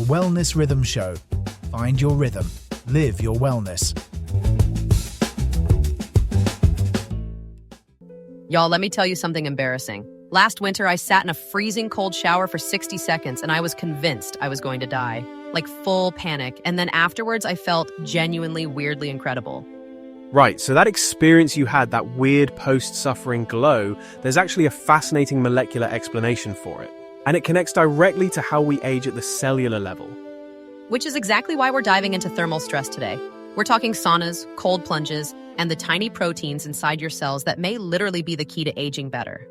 Wellness Rhythm Show. Find your rhythm. Live your wellness. Y'all, let me tell you something embarrassing. Last winter, I sat in a freezing cold shower for 60 seconds and I was convinced I was going to die. Like full panic. And then afterwards, I felt genuinely, weirdly incredible. Right, so that experience you had, that weird post-suffering glow, there's actually a fascinating molecular explanation for it. And it connects directly to how we age at the cellular level. Which is exactly why we're diving into thermal stress today. We're talking saunas, cold plunges, and the tiny proteins inside your cells that may literally be the key to aging better.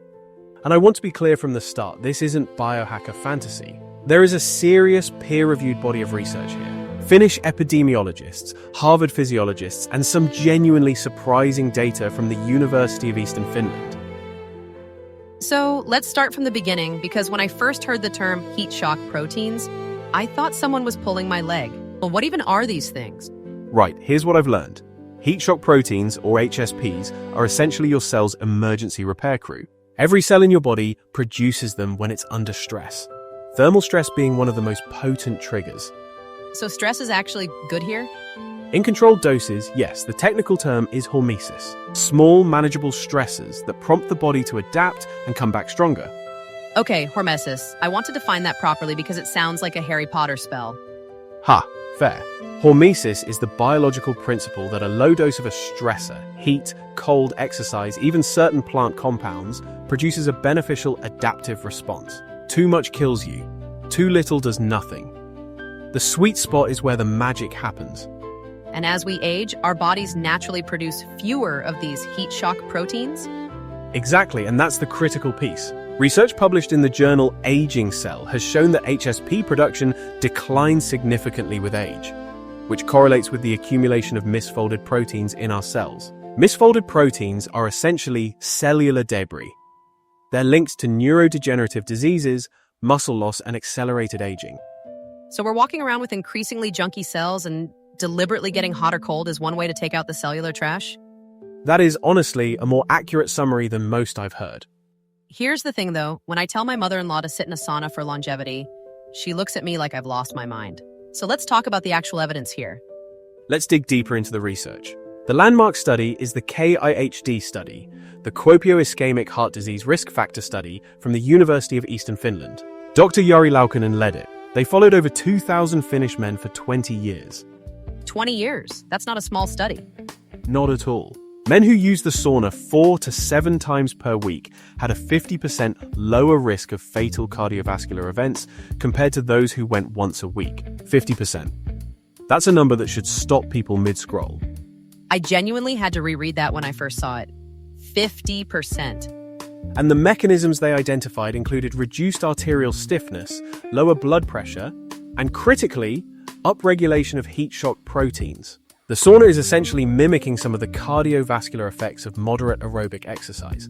And I want to be clear from the start, this isn't biohacker fantasy. There is a serious peer-reviewed body of research here. Finnish epidemiologists, Harvard physiologists, and some genuinely surprising data from the University of Eastern Finland. So let's start from the beginning, because when I first heard the term heat shock proteins, I thought someone was pulling my leg. Well, what even are these things? Right, here's what I've learned. Heat shock proteins, or HSPs, are essentially your cell's emergency repair crew. Every cell in your body produces them when it's under stress. Thermal stress being one of the most potent triggers. So stress is actually good here? In controlled doses, yes, the technical term is hormesis. Small, manageable stressors that prompt the body to adapt and come back stronger. Okay, hormesis. I want to define that properly because it sounds like a Harry Potter spell. Ha, fair. Hormesis is the biological principle that a low dose of a stressor, heat, cold, exercise, even certain plant compounds, produces a beneficial adaptive response. Too much kills you. Too little does nothing. The sweet spot is where the magic happens. And as we age, our bodies naturally produce fewer of these heat shock proteins? Exactly, and that's the critical piece. Research published in the journal Aging Cell has shown that HSP production declines significantly with age, which correlates with the accumulation of misfolded proteins in our cells. Misfolded proteins are essentially cellular debris. They're linked to neurodegenerative diseases, muscle loss, and accelerated aging. So we're walking around with increasingly junky cells, and deliberately getting hot or cold is one way to take out the cellular trash? That is honestly a more accurate summary than most I've heard. Here's the thing though, when I tell my mother-in-law to sit in a sauna for longevity, she looks at me like I've lost my mind. So let's talk about the actual evidence here. Let's dig deeper into the research. The landmark study is the KIHD study, the Kuopio-Ischemic Heart Disease Risk Factor Study from the University of Eastern Finland. Dr. Jari Laukkanen led it. They followed over 2,000 Finnish men for 20 years. 20 years? That's not a small study. Not at all. Men who used the sauna 4 to 7 times per week had a 50% lower risk of fatal cardiovascular events compared to those who went once a week. 50%. That's a number that should stop people mid-scroll. I genuinely had to reread that when I first saw it. 50%. And the mechanisms they identified included reduced arterial stiffness, lower blood pressure, and critically, upregulation of heat shock proteins. The sauna is essentially mimicking some of the cardiovascular effects of moderate aerobic exercise.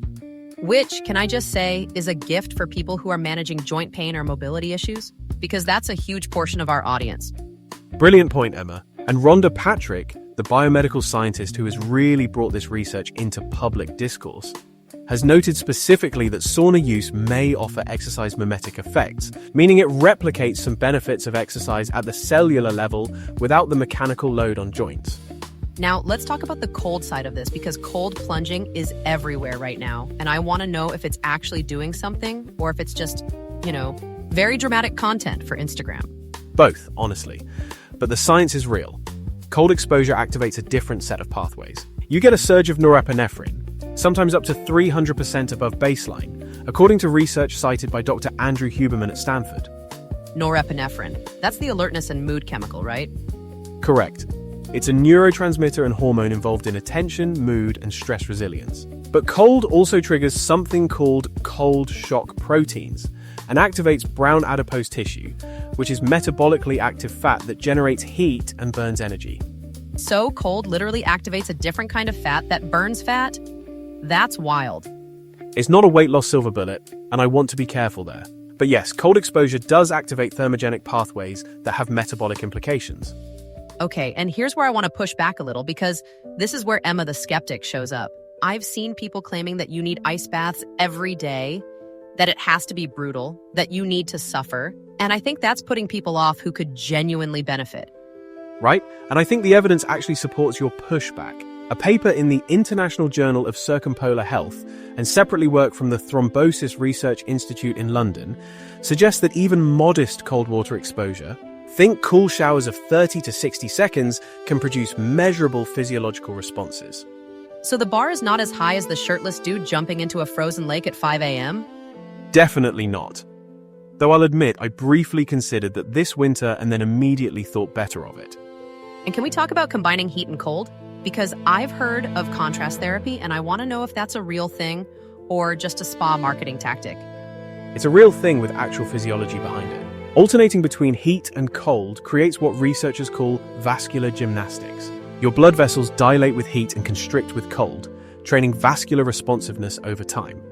Which, can I just say, is a gift for people who are managing joint pain or mobility issues? Because that's a huge portion of our audience. Brilliant point, Emma. And Rhonda Patrick, the biomedical scientist who has really brought this research into public discourse, has noted specifically that sauna use may offer exercise mimetic effects, meaning it replicates some benefits of exercise at the cellular level without the mechanical load on joints. Now, let's talk about the cold side of this, because cold plunging is everywhere right now, and I want to know if it's actually doing something or if it's just, very dramatic content for Instagram. Both, honestly. But the science is real. Cold exposure activates a different set of pathways. You get a surge of norepinephrine, sometimes up to 300% above baseline, according to research cited by Dr. Andrew Huberman at Stanford. Norepinephrine. That's the alertness and mood chemical, right? Correct. It's a neurotransmitter and hormone involved in attention, mood, and stress resilience. But cold also triggers something called cold shock proteins and activates brown adipose tissue, which is metabolically active fat that generates heat and burns energy. So cold literally activates a different kind of fat that burns fat? That's wild. It's not a weight loss silver bullet, and I want to be careful there. But yes, cold exposure does activate thermogenic pathways that have metabolic implications. Okay, and here's where I want to push back a little, because this is where Emma the skeptic shows up. I've seen people claiming that you need ice baths every day. that it has to be brutal, that you need to suffer. And I think that's putting people off who could genuinely benefit. Right? And I think the evidence actually supports your pushback. A paper in the International Journal of Circumpolar Health and separately work from the Thrombosis Research Institute in London suggests that even modest cold water exposure, think cool showers of 30 to 60 seconds, can produce measurable physiological responses. So the bar is not as high as the shirtless dude jumping into a frozen lake at 5 a.m.? Definitely not. Though I'll admit I briefly considered that this winter and then immediately thought better of it. And can we talk about combining heat and cold? Because I've heard of contrast therapy, and I want to know if that's a real thing or just a spa marketing tactic. It's a real thing with actual physiology behind it. Alternating between heat and cold creates what researchers call vascular gymnastics. Your blood vessels dilate with heat and constrict with cold, training vascular responsiveness over time.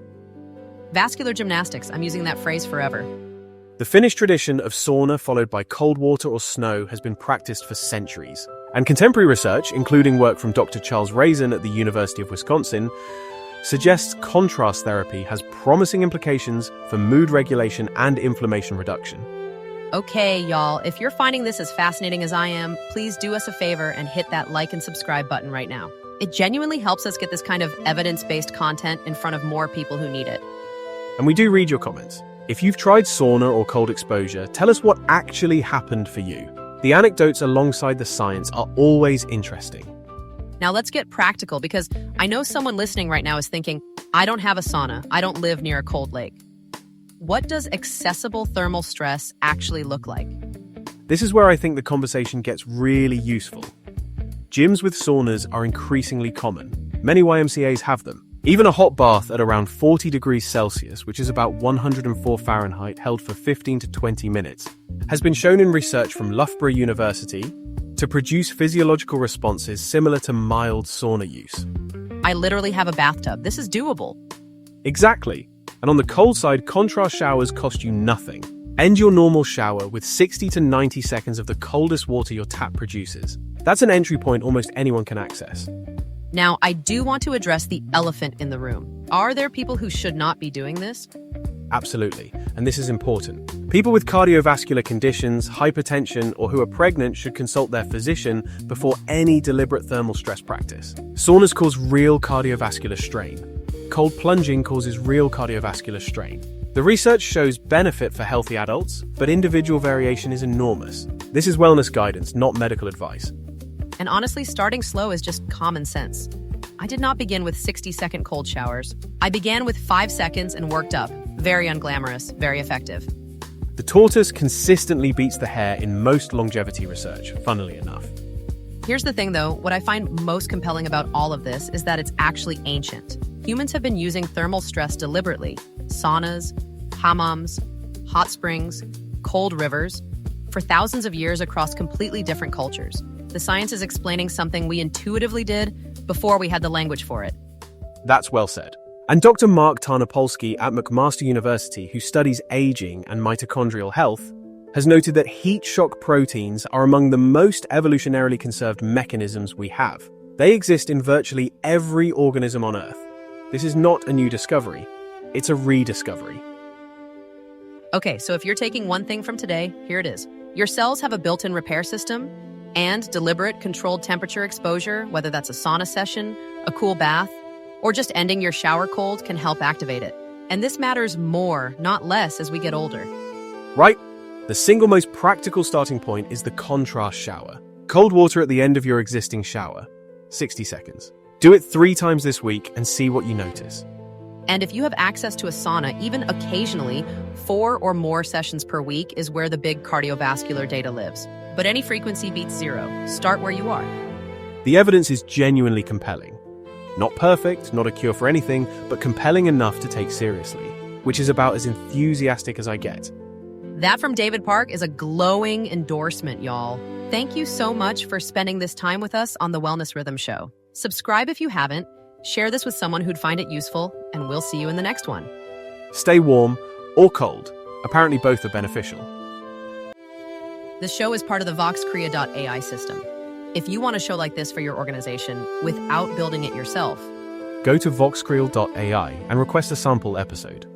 Vascular gymnastics, I'm using that phrase forever. The Finnish tradition of sauna followed by cold water or snow has been practiced for centuries. And contemporary research, including work from Dr. Charles Raisin at the University of Wisconsin, suggests contrast therapy has promising implications for mood regulation and inflammation reduction. Okay, y'all, if you're finding this as fascinating as I am, please do us a favor and hit that like and subscribe button right now. It genuinely helps us get this kind of evidence-based content in front of more people who need it. And we do read your comments. If you've tried sauna or cold exposure, tell us what actually happened for you. The anecdotes alongside the science are always interesting. Now let's get practical, because I know someone listening right now is thinking, I don't have a sauna, I don't live near a cold lake. What does accessible thermal stress actually look like? This is where I think the conversation gets really useful. Gyms with saunas are increasingly common. Many YMCAs have them. Even a hot bath at around 40 degrees Celsius, which is about 104 Fahrenheit, held for 15 to 20 minutes, has been shown in research from Loughborough University to produce physiological responses similar to mild sauna use. I literally have a bathtub. This is doable. Exactly. And on the cold side, contrast showers cost you nothing. End your normal shower with 60 to 90 seconds of the coldest water your tap produces. That's an entry point almost anyone can access. Now, I do want to address the elephant in the room. Are there people who should not be doing this? Absolutely, and this is important. People with cardiovascular conditions, hypertension, or who are pregnant should consult their physician before any deliberate thermal stress practice. Saunas cause real cardiovascular strain. Cold plunging causes real cardiovascular strain. The research shows benefit for healthy adults, but individual variation is enormous. This is wellness guidance, not medical advice. And honestly, starting slow is just common sense. I did not begin with 60-second cold showers. I began with 5 seconds and worked up. Very unglamorous, very effective. The tortoise consistently beats the hare in most longevity research, funnily enough. Here's the thing, though. What I find most compelling about all of this is that it's actually ancient. Humans have been using thermal stress deliberately. Saunas, hammams, hot springs, cold rivers, for thousands of years across completely different cultures. The science is explaining something we intuitively did before we had the language for it. That's well said. And Dr. Mark Tarnopolsky at McMaster University, who studies aging and mitochondrial health, has noted that heat shock proteins are among the most evolutionarily conserved mechanisms we have. They exist in virtually every organism on Earth. This is not a new discovery, it's a rediscovery. Okay, so if you're taking one thing from today, here it is. Your cells have a built-in repair system, and deliberate, controlled temperature exposure, whether that's a sauna session, a cool bath, or just ending your shower cold, can help activate it. And this matters more, not less, as we get older. Right? The single most practical starting point is the contrast shower. Cold water at the end of your existing shower. 60 seconds. Do it 3 times this week and see what you notice. And if you have access to a sauna, even occasionally, 4 or more sessions per week is where the big cardiovascular data lives. But any frequency beats 0. Start where you are. The evidence is genuinely compelling. Not perfect, not a cure for anything, but compelling enough to take seriously, which is about as enthusiastic as I get. That from David Park is a glowing endorsement, y'all. Thank you so much for spending this time with us on the Wellness Rhythm Show. Subscribe if you haven't, share this with someone who'd find it useful, and we'll see you in the next one. Stay warm or cold. Apparently both are beneficial. This show is part of the VoxCrea.AI system. If you want a show like this for your organization without building it yourself, go to VoxCrea.AI and request a sample episode.